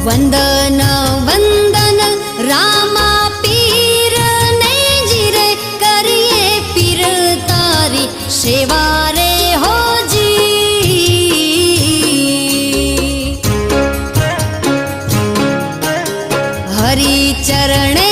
वंदन वंदन रामा पीर ने जीरे करिए पीर तारी सेवा रे हो जी। हरि चरण